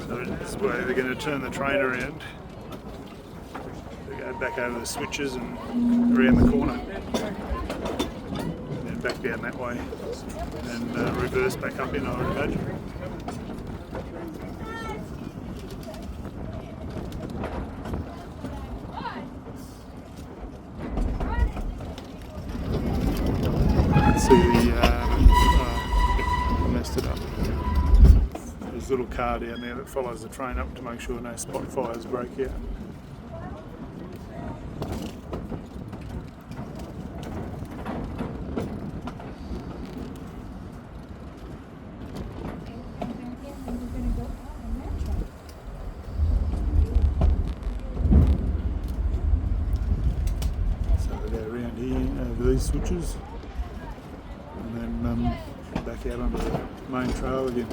So this is where they're going to turn the train around. They go back over the switches and around the corner. And then back down that way. And then reverse back up in, I would imagine. See messed it up. There's a little car down there that follows the train up to make sure no spot fires break out. So we go around here over these switches. And then back out onto the main trail again.